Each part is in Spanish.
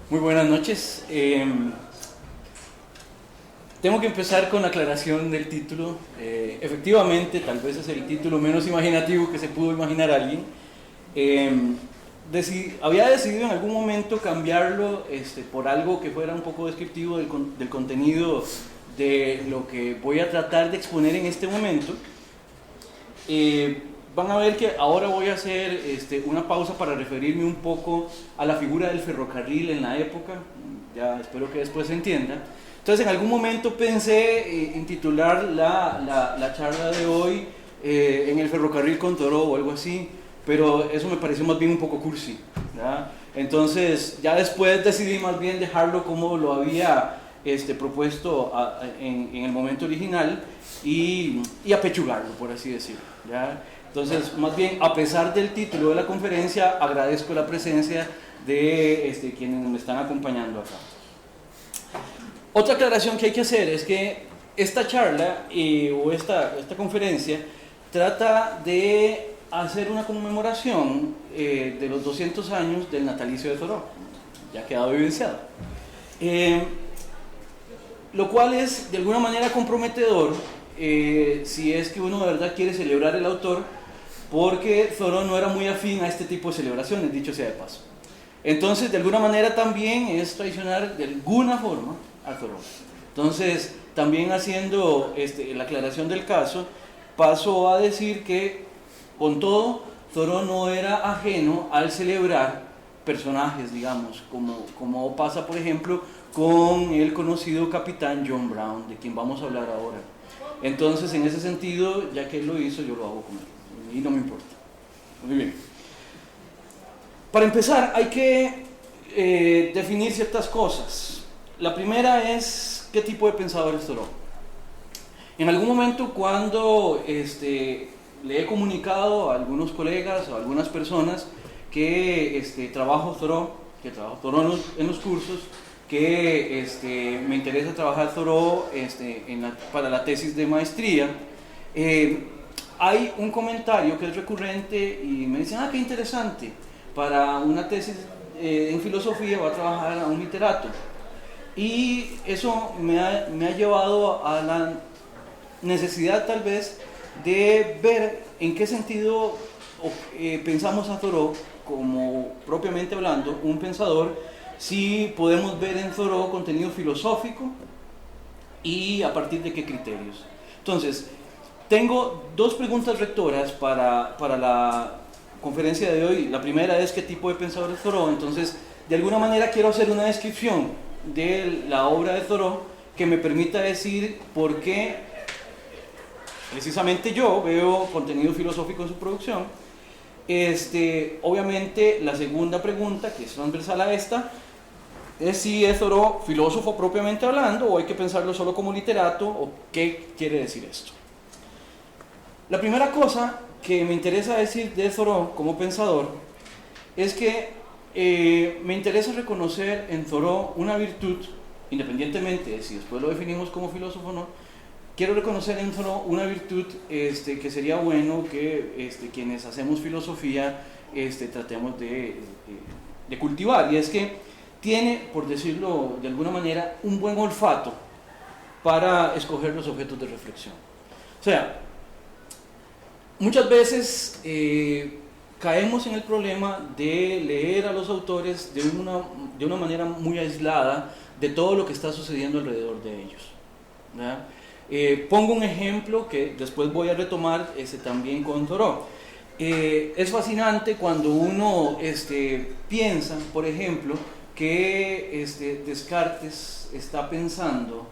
Muy buenas noches. Tengo que empezar con la aclaración del título. Efectivamente, tal vez es el título menos imaginativo que se pudo imaginar alguien. Había decidido en algún momento cambiarlo por algo que fuera un poco descriptivo del contenido de lo que voy a tratar de exponer en este momento. Van a ver que ahora voy a hacer una pausa para referirme un poco a la figura del ferrocarril en la época. Ya espero que después se entienda. Entonces, en algún momento pensé en titular la charla de hoy en el ferrocarril con Thoreau o algo así, pero eso me pareció más bien un poco cursi, ¿verdad? Entonces, ya después decidí más bien dejarlo como lo había propuesto en el momento original y apechugarlo, por así decirlo, ¿ya? Entonces, más bien, a pesar del título de la conferencia, agradezco la presencia de quienes me están acompañando acá. Otra aclaración que hay que hacer es que esta charla o esta conferencia trata de hacer una conmemoración de los 200 años del natalicio de Thoreau, ya ha quedado evidenciado. Lo cual es de alguna manera comprometedor si es que uno de verdad quiere celebrar el autor, porque Thoreau no era muy afín a este tipo de celebraciones, dicho sea de paso. Entonces, de alguna manera también es traicionar de alguna forma a Thoreau. Entonces, también haciendo la aclaración del caso, paso a decir que, con todo, Thoreau no era ajeno al celebrar personajes, digamos, como pasa, por ejemplo, con el conocido capitán John Brown, de quien vamos a hablar ahora. Entonces, en ese sentido, ya que él lo hizo, yo lo hago con él, y no me importa. Muy bien. Para empezar, hay que definir ciertas cosas. La primera es, ¿qué tipo de pensador es Thoreau? En algún momento, cuando le he comunicado a algunos colegas o a algunas personas que trabajo Thoreau en los cursos, que me interesa trabajar Thoreau para la tesis de maestría, hay un comentario que es recurrente y me dicen, qué interesante, para una tesis en filosofía va a trabajar a un literato. Y eso me ha llevado a la necesidad tal vez de ver en qué sentido pensamos a Thoreau como, propiamente hablando, un pensador, si podemos ver en Thoreau contenido filosófico y a partir de qué criterios. Entonces, tengo dos preguntas rectoras para la conferencia de hoy. La primera es, ¿qué tipo de pensador es Thoreau? Entonces, de alguna manera quiero hacer una descripción de la obra de Thoreau que me permita decir por qué precisamente yo veo contenido filosófico en su producción. Obviamente, la segunda pregunta, que es transversal a esta, es si es Thoreau filósofo propiamente hablando, o hay que pensarlo solo como literato, o qué quiere decir esto. La primera cosa que me interesa decir de Thoreau como pensador es que me interesa reconocer en Thoreau una virtud, independientemente de si después lo definimos como filósofo o no. Quiero reconocer en Thoreau una virtud que sería bueno que quienes hacemos filosofía tratemos de cultivar, y es que tiene, por decirlo de alguna manera, un buen olfato para escoger los objetos de reflexión. O sea, muchas veces caemos en el problema de leer a los autores de una manera muy aislada de todo lo que está sucediendo alrededor de ellos, ¿verdad? Pongo un ejemplo que después voy a retomar también con Thoreau. Es fascinante cuando uno piensa, por ejemplo, que Descartes está pensando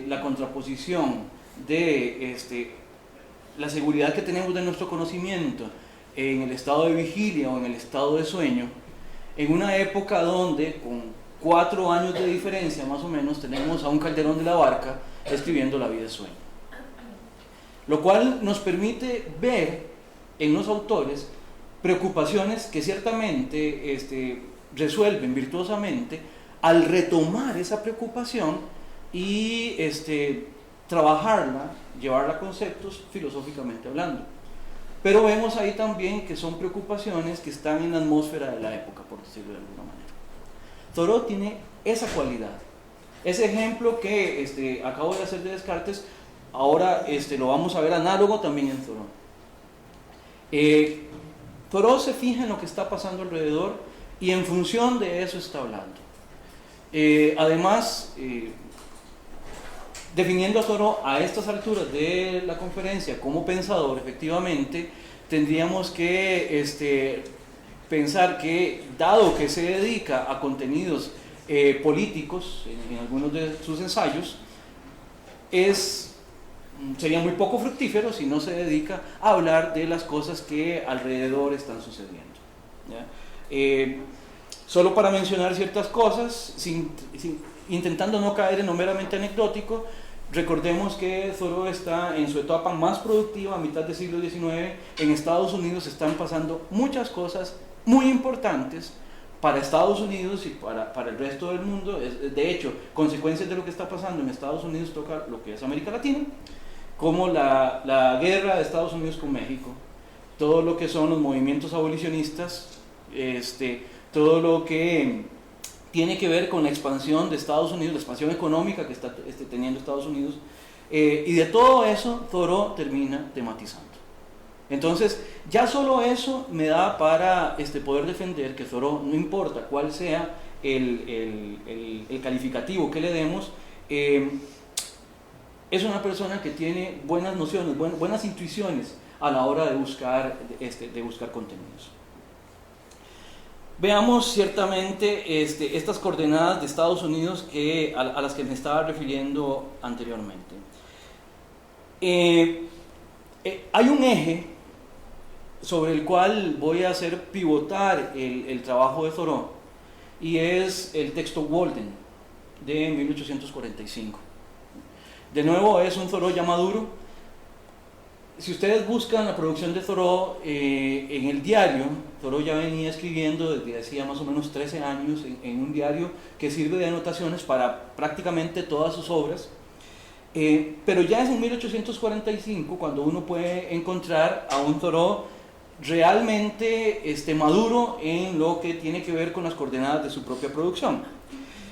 la contraposición de la seguridad que tenemos de nuestro conocimiento en el estado de vigilia o en el estado de sueño, en una época donde, con 4 años de diferencia más o menos, tenemos a un Calderón de la Barca escribiendo La vida es sueño. Lo cual nos permite ver en los autores preocupaciones que ciertamente resuelven virtuosamente al retomar esa preocupación y trabajarla, llevarla a conceptos filosóficamente hablando. Pero vemos ahí también que son preocupaciones que están en la atmósfera de la época, por decirlo de alguna manera. Thoreau tiene esa cualidad. Ese ejemplo que acabo de hacer de Descartes, ahora lo vamos a ver análogo también en Thoreau. Thoreau se fija en lo que está pasando alrededor y en función de eso está hablando. Además, definiendo a Thoreau a estas alturas de la conferencia como pensador, efectivamente, tendríamos que pensar que, dado que se dedica a contenidos políticos en algunos de sus ensayos, sería muy poco fructífero si no se dedica a hablar de las cosas que alrededor están sucediendo, ¿ya? Solo para mencionar ciertas cosas, intentando no caer en lo meramente anecdótico, recordemos que Thoreau está en su etapa más productiva a mitad del siglo XIX. En Estados Unidos están pasando muchas cosas muy importantes para Estados Unidos y para el resto del mundo. De hecho, consecuencias de lo que está pasando en Estados Unidos toca lo que es América Latina, como la guerra de Estados Unidos con México, todo lo que son los movimientos abolicionistas, todo lo que tiene que ver con la expansión de Estados Unidos, la expansión económica que está teniendo Estados Unidos, y de todo eso Thoreau termina tematizando. Entonces, ya solo eso me da para poder defender que Thoreau, no importa cuál sea el calificativo que le demos, es una persona que tiene buenas nociones, buenas intuiciones a la hora de buscar contenidos. Veamos ciertamente estas coordenadas de Estados Unidos a las que me estaba refiriendo anteriormente. Hay un eje sobre el cual voy a hacer pivotar el trabajo de Thoreau, y es el texto Walden de 1845. De nuevo, es un Thoreau ya maduro. Si ustedes buscan la producción de Thoreau en el diario, Thoreau ya venía escribiendo desde hacía más o menos 13 años en un diario que sirve de anotaciones para prácticamente todas sus obras, pero ya es en 1845 cuando uno puede encontrar a un Thoreau realmente maduro en lo que tiene que ver con las coordenadas de su propia producción.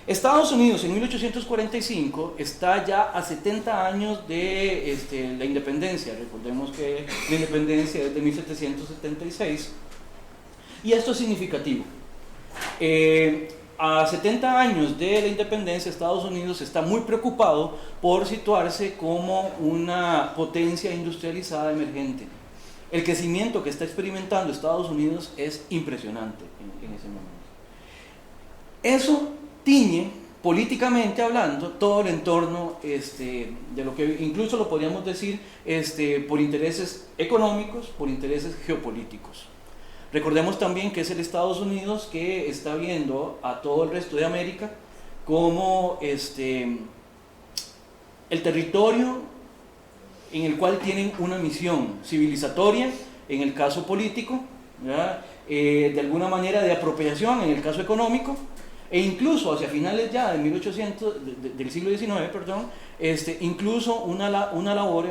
Estados Unidos en 1845 está ya a 70 años de la independencia. Recordemos que la independencia es de 1776, y esto es significativo. A 70 años de la independencia, Estados Unidos está muy preocupado por situarse como una potencia industrializada emergente. El crecimiento que está experimentando Estados Unidos es impresionante en ese momento. Eso tiñe, políticamente hablando, todo el entorno de lo que incluso lo podríamos decir por intereses económicos, por intereses geopolíticos. Recordemos también que es el Estados Unidos que está viendo a todo el resto de América como el territorio en el cual tienen una misión civilizatoria, en el caso político, de alguna manera de apropiación en el caso económico, e incluso hacia finales ya de del siglo XIX, incluso una labor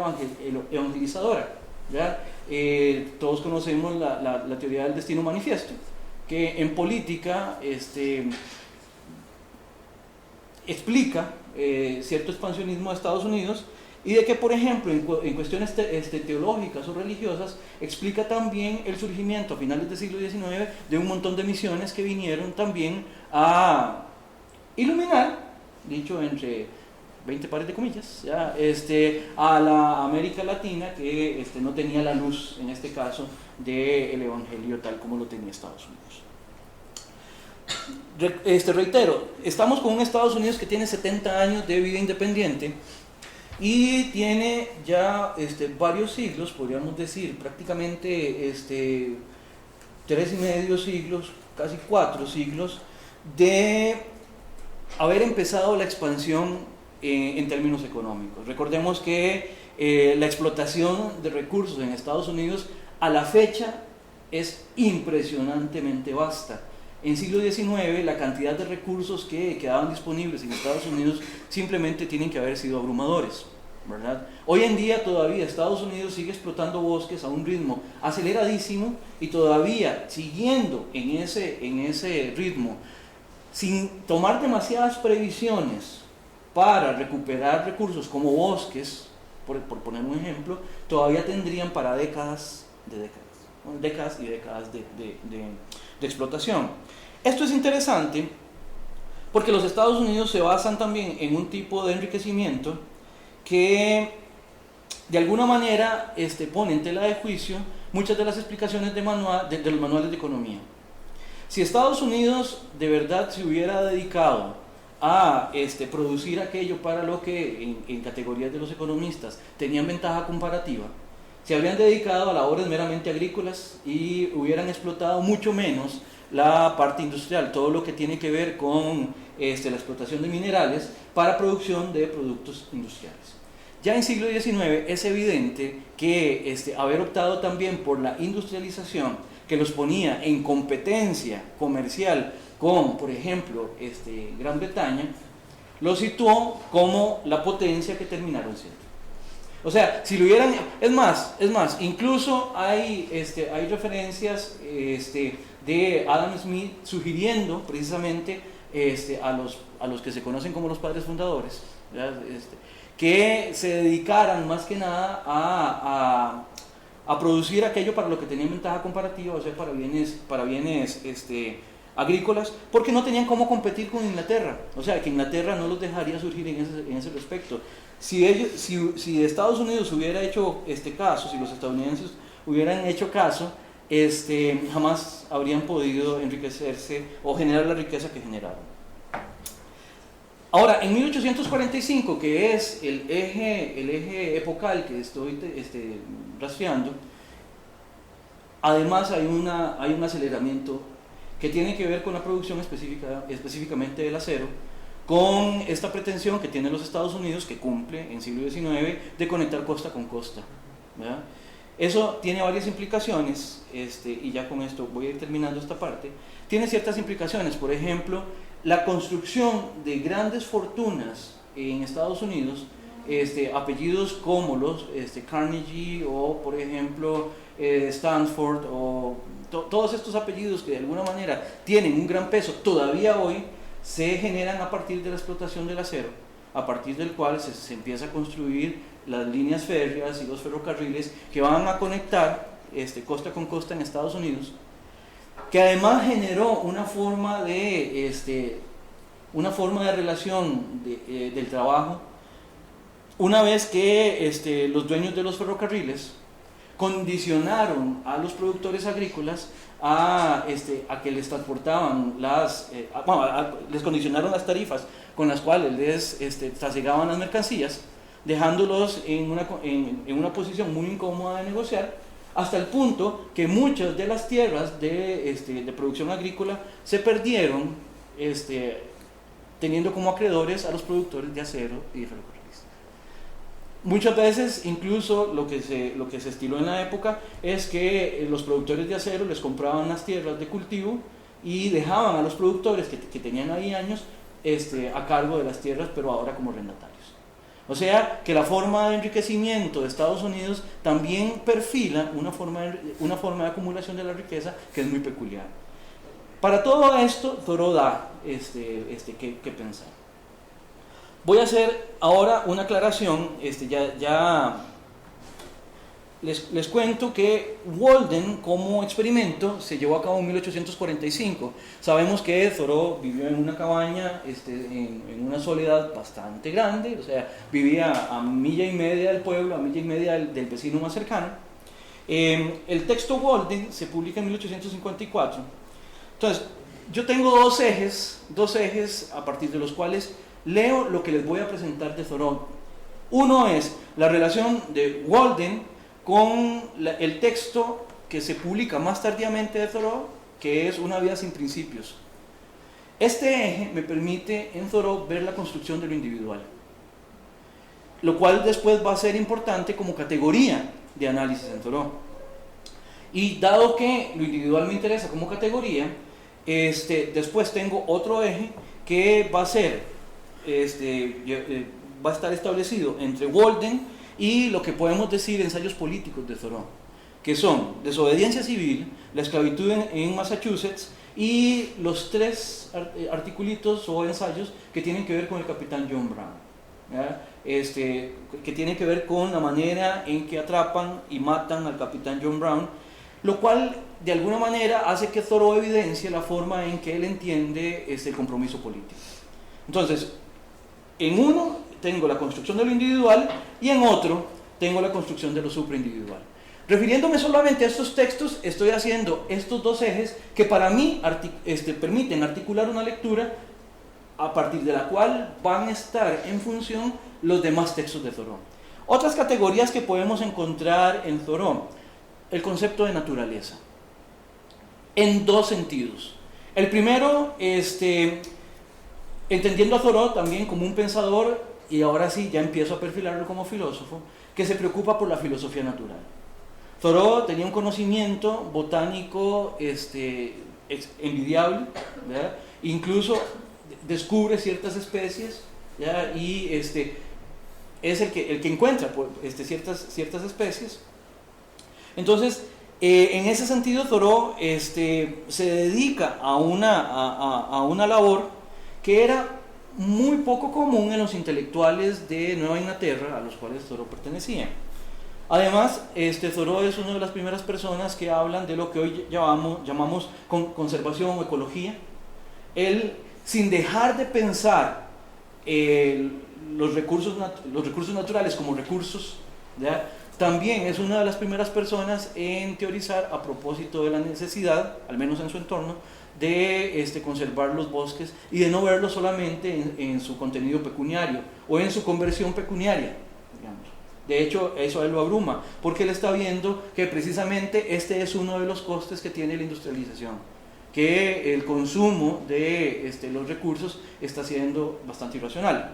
evangelizadora, ¿ya? Todos conocemos la teoría del destino manifiesto, que en política explica cierto expansionismo de Estados Unidos, y de que, por ejemplo, en cuestiones teológicas o religiosas, explica también el surgimiento a finales del siglo XIX de un montón de misiones que vinieron también a iluminar, dicho entre 20 pares de comillas, ¿ya? A la América Latina que no tenía la luz, en este caso, del Evangelio tal como lo tenía Estados Unidos. Reitero, estamos con un Estados Unidos que tiene 70 años de vida independiente y tiene ya varios siglos, podríamos decir, prácticamente 3,5 siglos, casi 4 siglos, de haber empezado la expansión en términos económicos. Recordemos que la explotación de recursos en Estados Unidos a la fecha es impresionantemente vasta. En siglo XIX la cantidad de recursos que quedaban disponibles en Estados Unidos simplemente tienen que haber sido abrumadores, ¿verdad? Hoy en día todavía Estados Unidos sigue explotando bosques a un ritmo aceleradísimo, y todavía siguiendo en ese ritmo sin tomar demasiadas previsiones para recuperar recursos como bosques, por poner un ejemplo, todavía tendrían para décadas de décadas, ¿no? Décadas y décadas de explotación. Esto es interesante porque los Estados Unidos se basan también en un tipo de enriquecimiento que de alguna manera pone en tela de juicio muchas de las explicaciones de los manuales de economía. Si Estados Unidos de verdad se hubiera dedicado a producir aquello para lo que en categorías de los economistas tenían ventaja comparativa, se habrían dedicado a labores meramente agrícolas y hubieran explotado mucho menos la parte industrial, todo lo que tiene que ver con la explotación de minerales para producción de productos industriales. Ya en siglo XIX es evidente que haber optado también por la industrialización, que los ponía en competencia comercial con, por ejemplo, Gran Bretaña, los situó como la potencia que terminaron siendo. O sea, si lo hubieran... Es más, incluso hay referencias de Adam Smith sugiriendo precisamente a los que se conocen como los padres fundadores, que se dedicaran más que nada a producir aquello para lo que tenían ventaja comparativa, o sea, para bienes agrícolas, porque no tenían cómo competir con Inglaterra. O sea, que Inglaterra no los dejaría surgir en ese respecto. Si Estados Unidos hubiera hecho caso, si los estadounidenses hubieran hecho caso, jamás habrían podido enriquecerse o generar la riqueza que generaron. Ahora, en 1845, que es el eje epocal que estoy rastreando, además hay un aceleramiento que tiene que ver con la producción específicamente del acero, con esta pretensión que tienen los Estados Unidos, que cumple en siglo XIX, de conectar costa con costa, ¿verdad? Eso tiene varias implicaciones, y ya con esto voy a ir terminando esta parte. Tiene ciertas implicaciones, por ejemplo, la construcción de grandes fortunas en Estados Unidos, apellidos como los Carnegie o, por ejemplo, Stanford, o todos estos apellidos que de alguna manera tienen un gran peso todavía hoy, se generan a partir de la explotación del acero, a partir del cual se empieza a construir las líneas férreas y los ferrocarriles que van a conectar costa con costa en Estados Unidos, que además generó una forma de relación del trabajo, una vez que los dueños de los ferrocarriles condicionaron a los productores agrícolas a que les transportaban les condicionaron las tarifas con las cuales les trasladaban las mercancías, dejándolos en una posición muy incómoda de negociar, hasta el punto que muchas de las tierras de producción agrícola se perdieron, teniendo como acreedores a los productores de acero y de ferrocarriles. Muchas veces, incluso lo que se estiló en la época es que los productores de acero les compraban las tierras de cultivo y dejaban a los productores que tenían ahí años a cargo de las tierras, pero ahora como arrendatarios. O sea, que la forma de enriquecimiento de Estados Unidos también perfila una forma de acumulación de la riqueza que es muy peculiar. Para todo esto, Thoreau da que pensar. Voy a hacer ahora una aclaración. Ya les cuento que Walden como experimento se llevó a cabo en 1845. Sabemos que Thoreau vivió en una cabaña, en una soledad bastante grande, o sea, vivía a milla y media del pueblo, a milla y media del vecino más cercano. El texto Walden se publica en 1854. Entonces, yo tengo dos ejes a partir de los cuales leo lo que les voy a presentar de Thoreau. Uno es la relación de Walden con el texto que se publica más tardíamente de Thoreau, que es Una vida sin principios. Este eje me permite en Thoreau ver la construcción de lo individual, lo cual después va a ser importante como categoría de análisis en Thoreau. Y dado que lo individual me interesa como categoría, después tengo otro eje que va a ser, va a estar establecido entre Walden y lo que podemos decir ensayos políticos de Thoreau. que son desobediencia civil, la esclavitud en Massachusetts y los 3 articulitos o ensayos que tienen que ver con el capitán John Brown, ¿ya? Que tienen que ver con la manera en que atrapan y matan al capitán John Brown, lo cual de alguna manera hace que Thoreau evidencie la forma en que él entiende el compromiso político. Entonces, en uno tengo la construcción de lo individual y en otro tengo la construcción de lo supraindividual. Refiriéndome solamente a estos textos, estoy haciendo estos 2 ejes que para mí permiten articular una lectura a partir de la cual van a estar en función los demás textos de Thoreau. Otras categorías que podemos encontrar en Thoreau: el concepto de naturaleza, en 2 sentidos. El primero, entendiendo a Thoreau también como un pensador, y ahora sí ya empiezo a perfilarlo como filósofo, que se preocupa por la filosofía natural. Thoreau tenía un conocimiento botánico envidiable, ¿verdad? Incluso descubre ciertas especies, ¿ya? Y es el que encuentra ciertas especies. Entonces, en ese sentido, Thoreau se dedica a una labor que era muy poco común en los intelectuales de Nueva Inglaterra, a los cuales Thoreau pertenecía. Además, Thoreau es una de las primeras personas que hablan de lo que hoy llamamos conservación o ecología. Él, sin dejar de pensar los recursos naturales como recursos, ¿ya?, también es una de las primeras personas en teorizar a propósito de la necesidad, al menos en su entorno, de conservar los bosques y de no verlos solamente en su contenido pecuniario o en su conversión pecuniaria, digamos. De hecho, eso a él lo abruma, porque él está viendo que precisamente este es uno de los costes que tiene la industrialización, que el consumo de los recursos está siendo bastante irracional.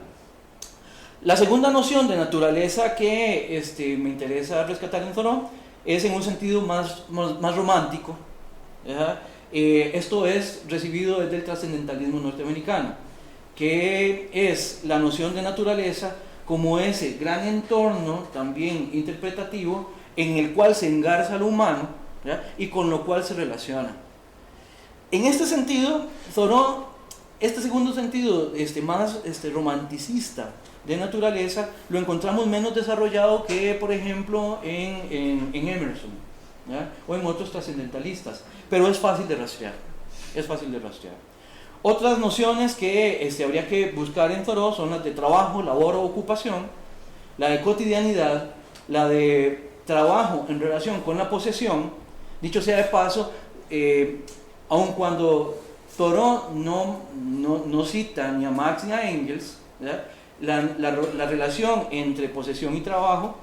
La segunda noción de naturaleza que me interesa rescatar en Thoreau es en un sentido más romántico, ¿ya? Esto es recibido desde el trascendentalismo norteamericano, que es la noción de naturaleza como ese gran entorno también interpretativo en el cual se engarza lo humano, ¿ya?, y con lo cual se relaciona. En este sentido, Thoreau, este segundo sentido más romanticista de naturaleza, lo encontramos menos desarrollado que, por ejemplo, en Emerson, ¿ya?, o en otros trascendentalistas, pero es fácil de rastrear. Otras nociones que habría que buscar en Thoreau son las de trabajo, labor o ocupación, la de cotidianidad, la de trabajo en relación con la posesión. Dicho sea de paso, aun cuando Thoreau no cita ni a Marx ni a Engels, ¿ya?, la relación entre posesión y trabajo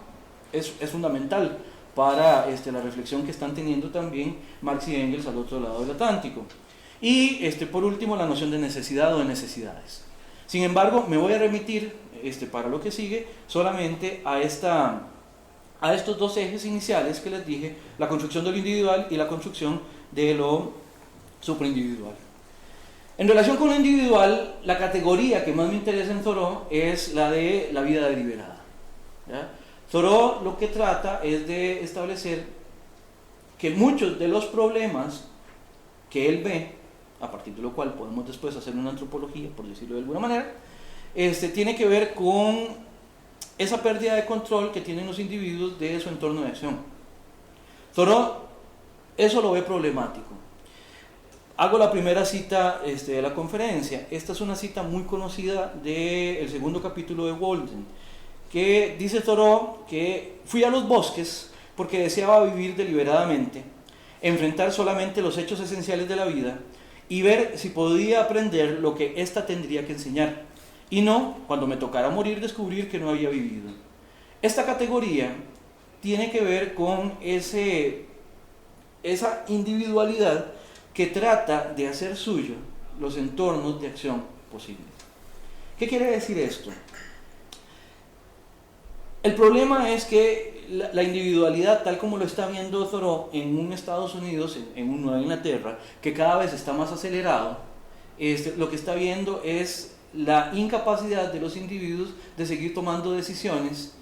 es fundamental para la reflexión que están teniendo también Marx y Engels al otro lado del Atlántico. Y por último, la noción de necesidad o de necesidades. Sin embargo, me voy a remitir para lo que sigue solamente a estos 2 ejes iniciales que les dije: la construcción de lo individual y la construcción de lo supraindividual. En relación con lo individual, la categoría que más me interesa en Thoreau es la de la vida deliberada, ¿ya? Thoreau lo que trata es de establecer que muchos de los problemas que él ve, a partir de lo cual podemos después hacer una antropología, por decirlo de alguna manera, tiene que ver con esa pérdida de control que tienen los individuos de su entorno de acción. Thoreau eso lo ve problemático. Hago la primera cita de la conferencia. Esta es una cita muy conocida del segundo capítulo de Walden, que dice Thoreau que fui a los bosques porque deseaba vivir deliberadamente, enfrentar solamente los hechos esenciales de la vida y ver si podía aprender lo que ésta tendría que enseñar, y no, cuando me tocara morir, descubrir que no había vivido. Esta categoría tiene que ver con esa individualidad que trata de hacer suyo los entornos de acción posibles. ¿Qué quiere decir esto? El problema es que la individualidad, tal como lo está viendo Thoreau en un Estados Unidos, en un Nueva Inglaterra, que cada vez está más acelerado, lo que está viendo es la incapacidad de los individuos de seguir tomando decisiones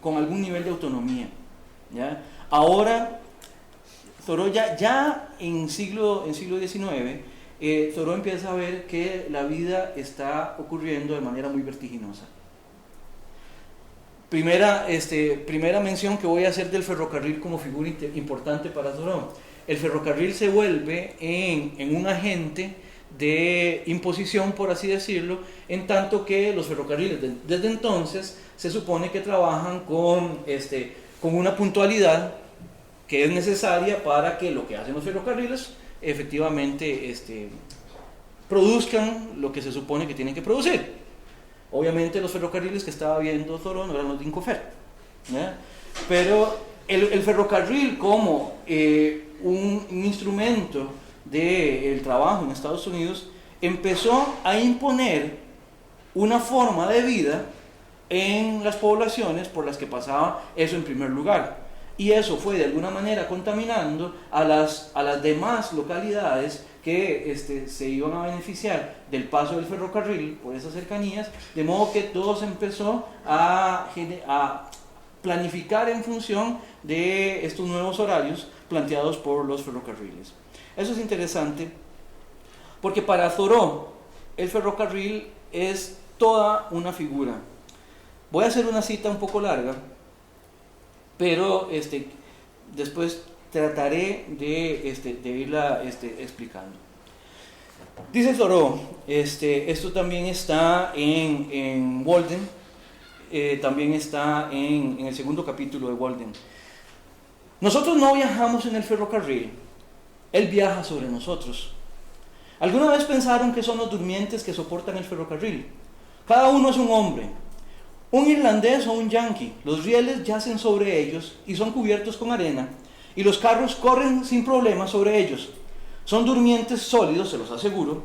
con algún nivel de autonomía. ¿ya? Ahora, Thoreau ya en siglo XIX, Thoreau empieza a ver que la vida está ocurriendo de manera muy vertiginosa. Primera mención que voy a hacer del ferrocarril como figura importante para Thoreau. El ferrocarril se vuelve en un agente de imposición, por así decirlo, en tanto que los ferrocarriles desde entonces se supone que trabajan con una puntualidad que es necesaria para que lo que hacen los ferrocarriles efectivamente produzcan lo que se supone que tienen que producir. Obviamente los ferrocarriles que estaba viendo Thoreau no eran los de Incofer, ¿ya? Pero el ferrocarril como un instrumento del trabajo en Estados Unidos empezó a imponer una forma de vida en las poblaciones por las que pasaba eso en primer lugar. Y eso fue de alguna manera contaminando a las demás localidades que se iban a beneficiar del paso del ferrocarril por esas cercanías, de modo que todo se empezó a planificar en función de estos nuevos horarios planteados por los ferrocarriles. Eso es interesante porque para Thoreau el ferrocarril es toda una figura. Voy a hacer una cita un poco larga, pero después trataré de irla explicando. Dice Thoreau, esto también está en Walden, también está en el segundo capítulo de Walden. Nosotros no viajamos en el ferrocarril, él viaja sobre nosotros. ¿Alguna vez pensaron que son los durmientes que soportan el ferrocarril? Cada uno es un hombre, un irlandés o un yanqui. Los rieles yacen sobre ellos y son cubiertos con arena, y los carros corren sin problema sobre ellos. Son durmientes sólidos, se los aseguro,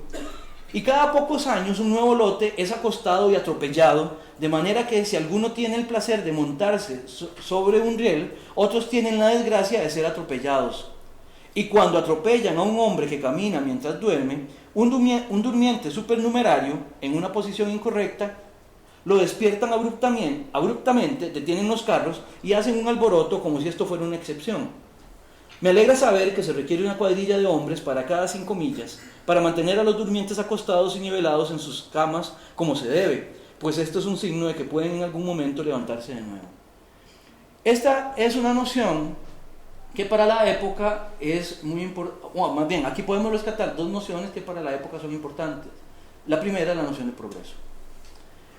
y cada pocos años un nuevo lote es acostado y atropellado, de manera que si alguno tiene el placer de montarse sobre un riel, otros tienen la desgracia de ser atropellados. Y cuando atropellan a un hombre que camina mientras duerme, un durmiente supernumerario, en una posición incorrecta, lo despiertan abruptamente, detienen los carros y hacen un alboroto como si esto fuera una excepción. Me alegra saber que se requiere una cuadrilla de hombres para cada 5 millas, para mantener a los durmientes acostados y nivelados en sus camas como se debe, pues esto es un signo de que pueden en algún momento levantarse de nuevo. Esta es una noción que para la época es muy importante, o más bien, aquí podemos rescatar 2 nociones que para la época son importantes. La primera es la noción de progreso.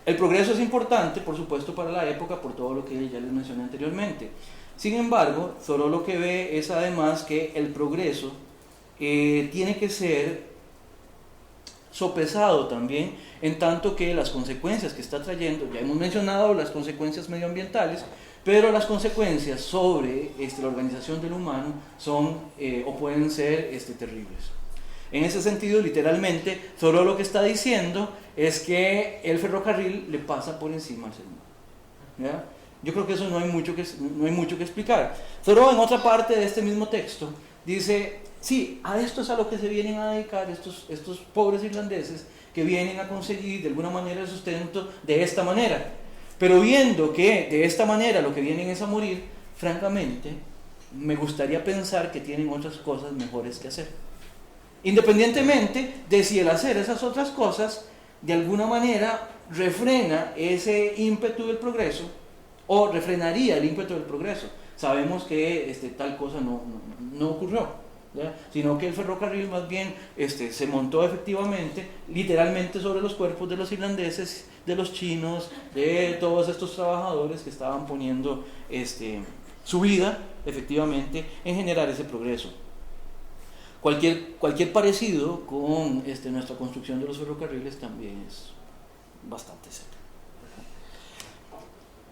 El progreso es importante, por supuesto, para la época por todo lo que ya les mencioné anteriormente. Sin embargo, Thoreau lo que ve es además que el progreso tiene que ser sopesado también, en tanto que las consecuencias que está trayendo, ya hemos mencionado las consecuencias medioambientales, pero las consecuencias sobre la organización del humano son o pueden ser terribles. En ese sentido, literalmente, Thoreau lo que está diciendo es que el ferrocarril le pasa por encima al ser humano, ¿ya? Yo creo que eso no hay mucho que explicar. Thoreau, en otra parte de este mismo texto, dice, sí, a esto es a lo que se vienen a dedicar estos pobres irlandeses que vienen a conseguir de alguna manera el sustento de esta manera. Pero viendo que de esta manera lo que vienen es a morir, francamente, me gustaría pensar que tienen otras cosas mejores que hacer. Independientemente de si el hacer esas otras cosas de alguna manera refrena ese ímpetu del progreso o refrenaría el ímpetu del progreso. Sabemos que tal cosa no ocurrió, ¿ya? Sino que el ferrocarril más bien se montó efectivamente, literalmente sobre los cuerpos de los irlandeses, de los chinos, de todos estos trabajadores que estaban poniendo su vida efectivamente en generar ese progreso. Cualquier parecido con nuestra construcción de los ferrocarriles también es bastante cerca.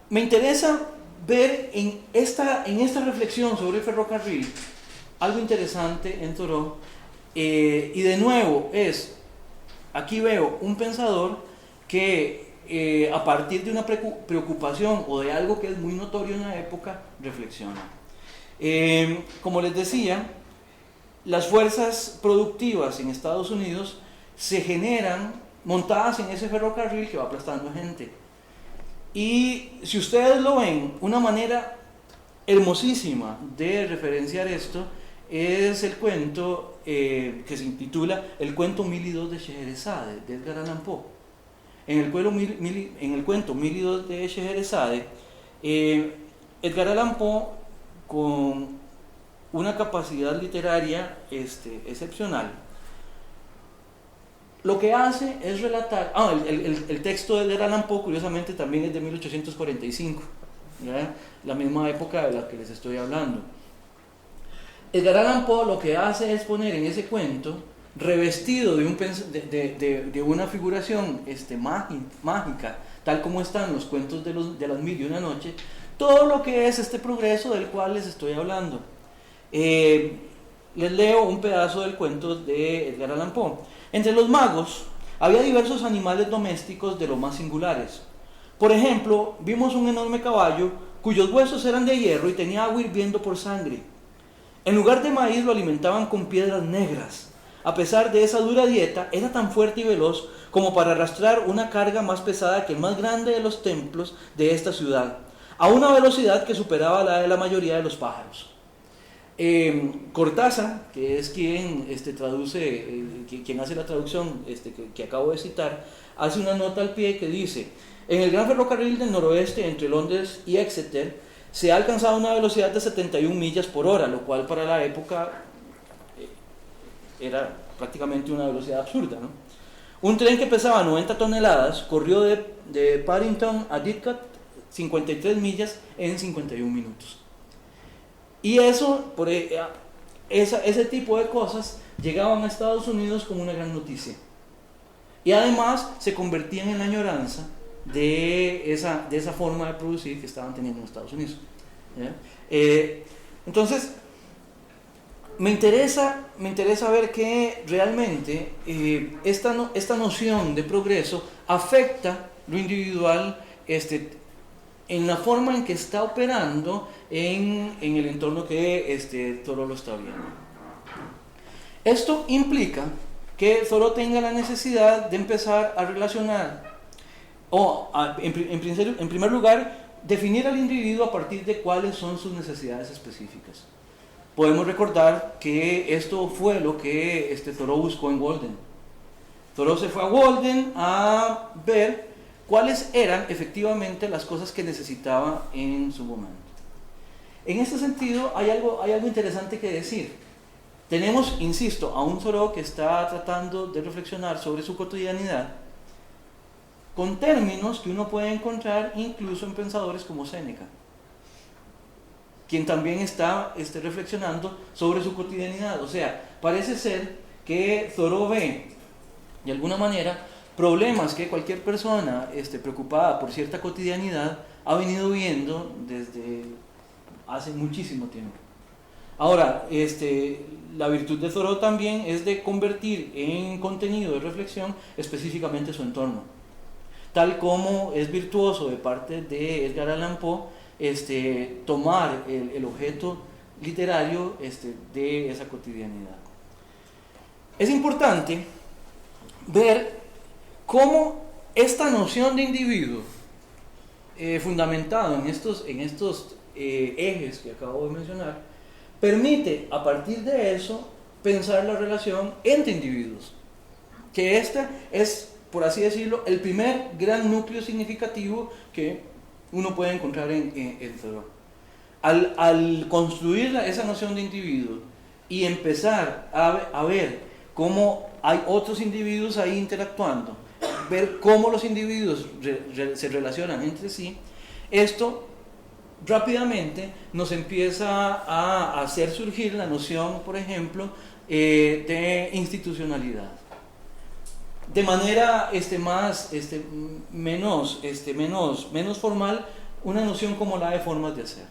Me interesa ver en esta reflexión sobre el ferrocarril algo interesante en Thoreau, y de nuevo aquí veo un pensador que a partir de una preocupación o de algo que es muy notorio en la época, reflexiona. Como les decía, las fuerzas productivas en Estados Unidos se generan montadas en ese ferrocarril que va aplastando gente. Y si ustedes lo ven, una manera hermosísima de referenciar esto es el cuento que se intitula El cuento 1002 de Scheherazade, de Edgar Allan Poe. En el cuento 1002 de Scheherazade, Edgar Allan Poe, con una capacidad literaria excepcional, lo que hace es relatar... el texto de Edgar Allan Poe, curiosamente, también es de 1845, ¿ya? La misma época de la que les estoy hablando. Edgar Allan Poe lo que hace es poner en ese cuento, revestido de una figuración mágica, tal como están los cuentos de las mil y una noche, todo lo que es este progreso del cual les estoy hablando. Les leo un pedazo del cuento de Edgar Allan Poe. Entre los magos había diversos animales domésticos de los más singulares. Por ejemplo, vimos un enorme caballo cuyos huesos eran de hierro y tenía agua hirviendo por sangre. En lugar de maíz lo alimentaban con piedras negras. A pesar de esa dura dieta, era tan fuerte y veloz como para arrastrar una carga más pesada que el más grande de los templos de esta ciudad, a una velocidad que superaba la de la mayoría de los pájaros. Cortázar, que es quien traduce, quien hace la traducción que acabo de citar, hace una nota al pie que dice: en el gran ferrocarril del noroeste entre Londres y Exeter se ha alcanzado una velocidad de 71 millas por hora, lo cual para la época era prácticamente una velocidad absurda, ¿no? Un tren que pesaba 90 toneladas corrió de Paddington a Didcot 53 millas en 51 minutos. Y eso, ese tipo de cosas llegaban a Estados Unidos como una gran noticia. Y además se convertían en la añoranza de esa forma de producir que estaban teniendo en Estados Unidos. Entonces, me interesa ver que realmente esta noción de progreso afecta lo individual en la forma en que está operando en el entorno que Thoreau lo está viendo. Esto implica que Thoreau tenga la necesidad de empezar a relacionar, en primer lugar, definir al individuo a partir de cuáles son sus necesidades específicas. Podemos recordar que esto fue lo que Thoreau buscó en Walden. Thoreau se fue a Walden a ver cuáles eran efectivamente las cosas que necesitaba en su momento. En este sentido, hay algo interesante que decir. Tenemos, insisto, a un Thoreau que está tratando de reflexionar sobre su cotidianidad con términos que uno puede encontrar incluso en pensadores como Séneca, quien también está reflexionando sobre su cotidianidad. O sea, parece ser que Thoreau ve, de alguna manera, problemas que cualquier persona preocupada por cierta cotidianidad ha venido viendo desde hace muchísimo tiempo. Ahora, la virtud de Thoreau también es de convertir en contenido de reflexión específicamente su entorno, tal como es virtuoso de parte de Edgar Allan Poe tomar el objeto literario de esa cotidianidad. Es importante ver cómo esta noción de individuo, fundamentado en estos ejes que acabo de mencionar, permite a partir de eso pensar la relación entre individuos, que es, por así decirlo, el primer gran núcleo significativo que uno puede encontrar en Thoreau. Al construir esa noción de individuo y empezar a ver cómo hay otros individuos ahí interactuando, ver cómo los individuos se relacionan entre sí, esto rápidamente nos empieza a hacer surgir la noción, por ejemplo, de institucionalidad. De manera menos formal, una noción como la de formas de hacer.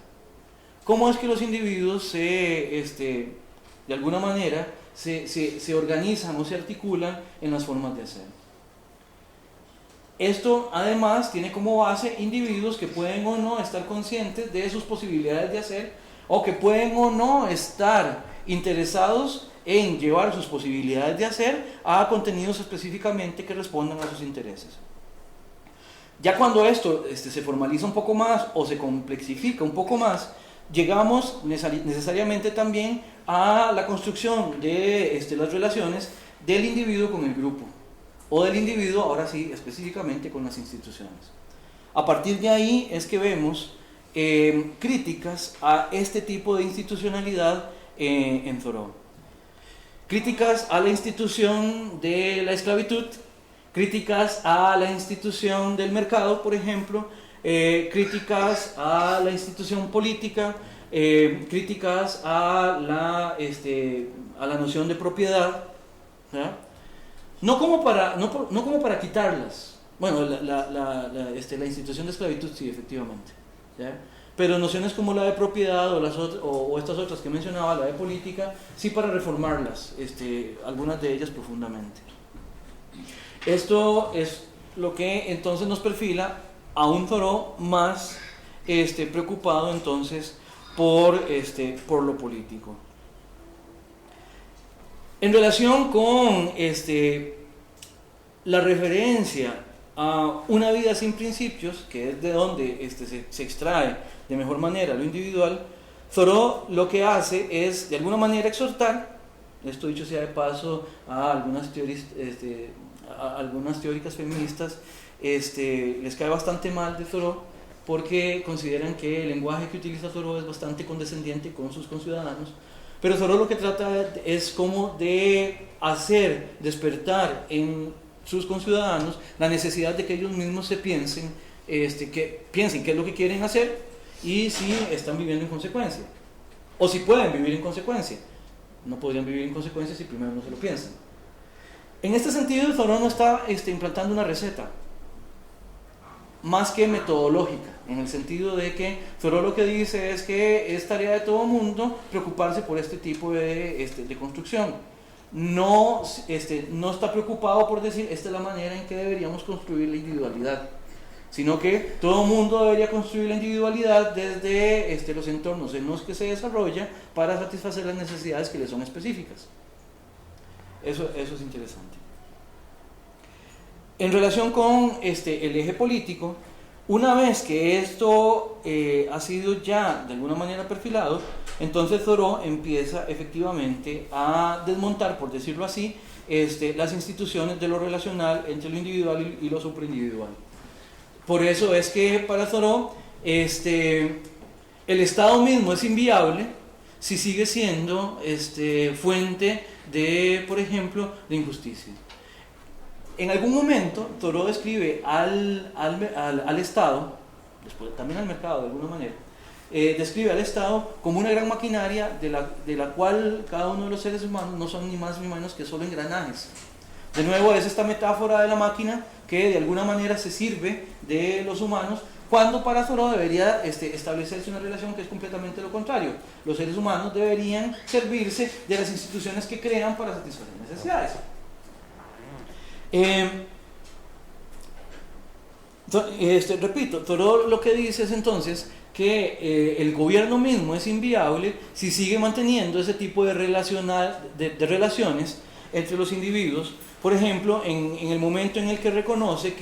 ¿Cómo es que los individuos de alguna manera se organizan o se articulan en las formas de hacer? Esto además tiene como base individuos que pueden o no estar conscientes de sus posibilidades de hacer, o que pueden o no estar interesados en llevar sus posibilidades de hacer a contenidos específicamente que respondan a sus intereses. Ya cuando esto se formaliza un poco más o se complexifica un poco más, llegamos necesariamente también a la construcción de las relaciones del individuo con el grupo, o del individuo, ahora sí, específicamente con las instituciones. A partir de ahí es que vemos críticas a este tipo de institucionalidad en Thoreau. Críticas a la institución de la esclavitud, críticas a la institución del mercado, por ejemplo, críticas a la institución política, críticas a la noción de propiedad, ¿verdad? No como para quitarlas. Bueno, la institución de esclavitud sí, efectivamente, ¿ya? Pero nociones como la de propiedad o estas otras que mencionaba, la de política, sí para reformarlas, algunas de ellas profundamente. Esto es lo que entonces nos perfila a un Thoreau más preocupado entonces por lo político. En relación con la referencia a una vida sin principios, que es de donde se extrae de mejor manera lo individual, Thoreau lo que hace es de alguna manera exhortar, esto dicho sea de paso, a algunas teóricas feministas, les cae bastante mal de Thoreau porque consideran que el lenguaje que utiliza Thoreau es bastante condescendiente con sus conciudadanos, pero Thoreau lo que trata es como de hacer despertar en sus conciudadanos la necesidad de que ellos mismos se piensen, que piensen qué es lo que quieren hacer y si están viviendo en consecuencia, o si pueden vivir en consecuencia. No podrían vivir en consecuencia si primero no se lo piensan. En este sentido, Thoreau no está implantando una receta, más que metodológica, en el sentido de que Thoreau lo que dice es que es tarea de todo mundo preocuparse por este tipo de construcción. No está preocupado por decir esta es la manera en que deberíamos construir la individualidad, sino que todo mundo debería construir la individualidad desde los entornos en los que se desarrolla para satisfacer las necesidades que le son específicas. Eso es interesante. En relación con el eje político, una vez que esto ha sido ya de alguna manera perfilado, entonces Thoreau empieza efectivamente a desmontar, por decirlo así, las instituciones de lo relacional entre lo individual y lo superindividual. Por eso es que para Thoreau el Estado mismo es inviable si sigue siendo fuente de, por ejemplo, de injusticia. En algún momento Thoreau describe al Estado, después también al mercado de alguna manera, describe al Estado como una gran maquinaria de la cual cada uno de los seres humanos no son ni más ni menos que solo engranajes. De nuevo es esta metáfora de la máquina que de alguna manera se sirve de los humanos, cuando para Thoreau debería establecerse una relación que es completamente lo contrario. Los seres humanos deberían servirse de las instituciones que crean para satisfacer necesidades. Repito, Thoreau lo que dice es entonces que el gobierno mismo es inviable si sigue manteniendo ese tipo de relaciones entre los individuos. Por ejemplo, en el momento en el que reconoce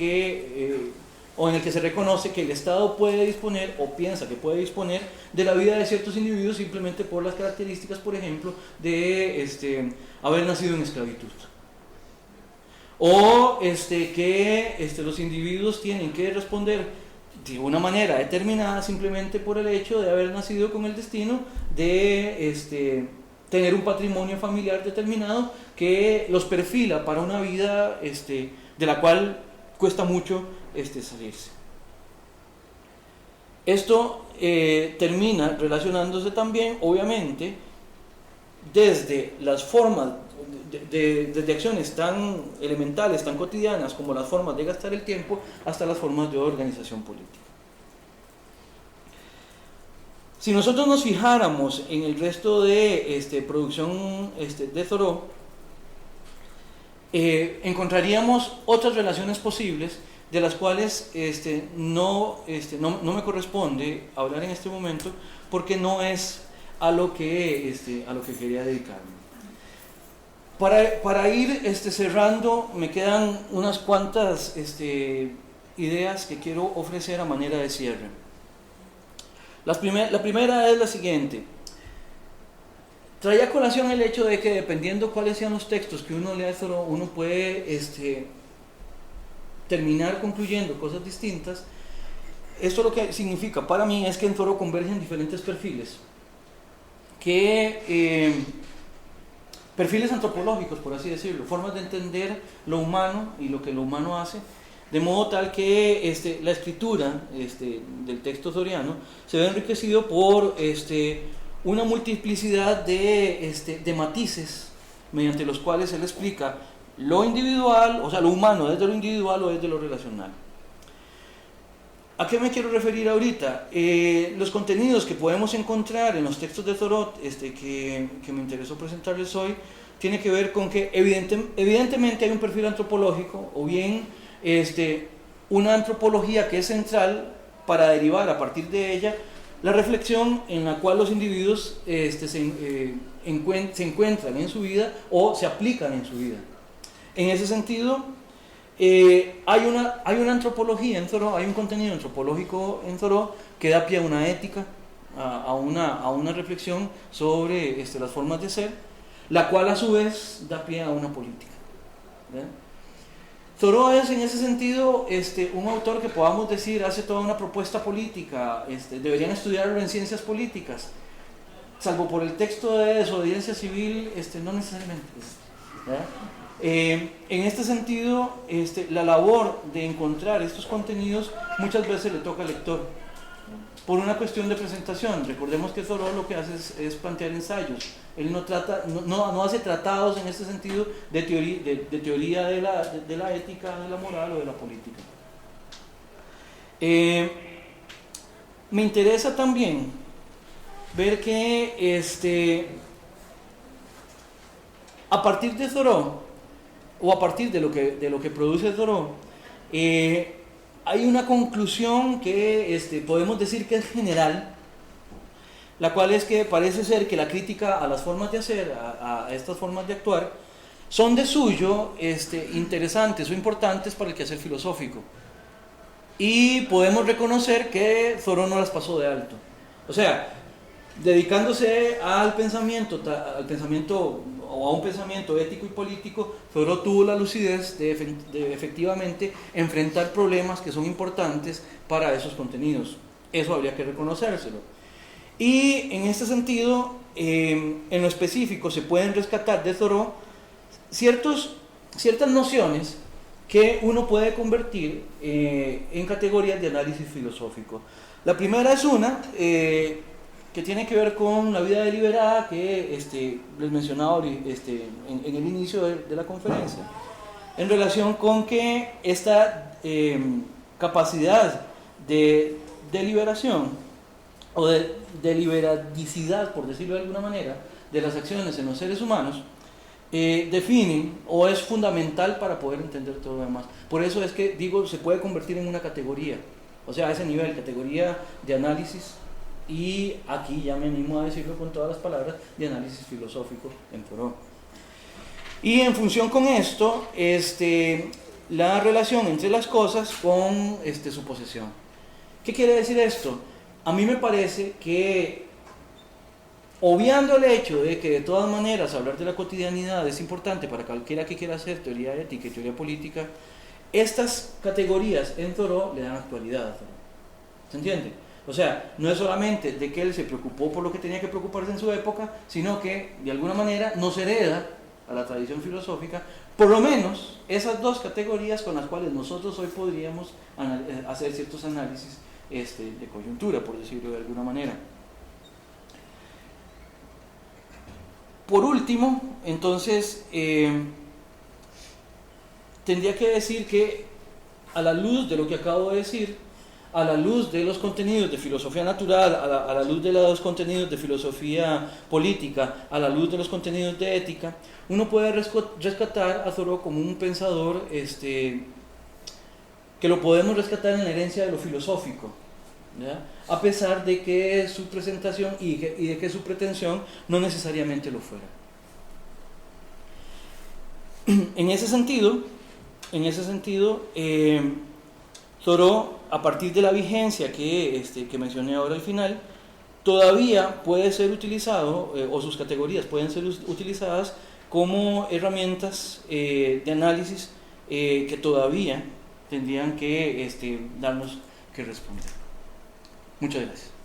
o en el que se reconoce que el Estado puede disponer o piensa que puede disponer de la vida de ciertos individuos simplemente por las características, por ejemplo, de haber nacido en esclavitud. O que los individuos tienen que responder de una manera determinada simplemente por el hecho de haber nacido con el destino de tener un patrimonio familiar determinado que los perfila para una vida de la cual cuesta mucho salirse. Esto termina relacionándose también, obviamente, desde las formas desde acciones tan elementales, tan cotidianas como las formas de gastar el tiempo, hasta las formas de organización política. Si nosotros nos fijáramos en el resto de producción de Thoreau, encontraríamos otras relaciones posibles de las cuales no me corresponde hablar en este momento, porque no es a lo que quería dedicarme. Para ir cerrando, me quedan unas cuantas ideas que quiero ofrecer a manera de cierre. La primera es la siguiente. Traía a colación el hecho de que dependiendo cuáles sean los textos que uno lea de Thoreau, uno puede terminar concluyendo cosas distintas. Esto lo que significa para mí es que en Thoreau convergen diferentes perfiles, perfiles antropológicos, por así decirlo, formas de entender lo humano y lo que lo humano hace, de modo tal que la escritura del texto thoreano se ve enriquecido por una multiplicidad de matices mediante los cuales él explica lo individual, o sea, lo humano desde lo individual o desde lo relacional. ¿A qué me quiero referir ahorita? Los contenidos que podemos encontrar en los textos de Thoreau que me interesó presentarles hoy, tiene que ver con que evidentemente hay un perfil antropológico, o bien una antropología que es central para derivar a partir de ella la reflexión en la cual los individuos se encuentran en su vida o se aplican en su vida. En ese sentido, hay una antropología en Thoreau, hay un contenido antropológico en Thoreau que da pie a una ética, a una reflexión sobre las formas de ser, la cual a su vez da pie a una política. ¿Ven? Thoreau es en ese sentido un autor que podamos decir hace toda una propuesta política, deberían estudiarlo en ciencias políticas, salvo por el texto de desobediencia civil, no necesariamente. ¿Verdad? En este sentido, la labor de encontrar estos contenidos muchas veces le toca al lector, por una cuestión de presentación. Recordemos que Thoreau lo que hace es plantear ensayos. Él no hace tratados en este sentido de teoría de la ética, de la moral o de la política. Me interesa también ver que a partir de Thoreau, o a partir de lo que produce Thoreau, hay una conclusión que podemos decir que es general, la cual es que parece ser que la crítica a las formas de hacer, a estas formas de actuar, son de suyo interesantes o importantes para el quehacer filosófico. Y podemos reconocer que Thoreau no las pasó de alto. O sea, dedicándose al pensamiento o a un pensamiento ético y político, Thoreau tuvo la lucidez de efectivamente enfrentar problemas que son importantes para esos contenidos. Eso habría que reconocérselo. Y en este sentido, en lo específico, se pueden rescatar de Thoreau ciertas nociones que uno puede convertir en categorías de análisis filosófico. La primera es una que tiene que ver con la vida deliberada que les mencionaba en el inicio de la conferencia, en relación con que esta capacidad de deliberación o de deliberadicidad, por decirlo de alguna manera, de las acciones en los seres humanos, definen o es fundamental para poder entender todo lo demás. Por eso es que digo, se puede convertir en una categoría, o sea, a ese nivel, categoría de análisis, y aquí ya me animo a decirlo con todas las palabras, de análisis filosófico en Thoreau. Y en función con esto, la relación entre las cosas con su posesión. ¿Qué quiere decir esto? A mí me parece que, obviando el hecho de que de todas maneras hablar de la cotidianidad es importante para cualquiera que quiera hacer teoría ética y teoría política, estas categorías en Thoreau le dan actualidad a Thoreau. ¿Se entiende? O sea, no es solamente de que él se preocupó por lo que tenía que preocuparse en su época, sino que de alguna manera nos hereda a la tradición filosófica, por lo menos esas dos categorías con las cuales nosotros hoy podríamos hacer ciertos análisis de coyuntura, por decirlo de alguna manera. Por último, entonces, tendría que decir que a la luz de lo que acabo de decir, a la luz de los contenidos de filosofía natural, a la luz de los contenidos de filosofía política, a la luz de los contenidos de ética, uno puede rescatar a Thoreau como un pensador que lo podemos rescatar en la herencia de lo filosófico, ¿ya? A pesar de que su presentación y de que su pretensión no necesariamente lo fuera. En ese sentido, Thoreau, a partir de la vigencia que mencioné ahora al final, todavía puede ser utilizado, o sus categorías pueden ser utilizadas como herramientas de análisis que todavía tendrían que darnos que responder. Muchas gracias.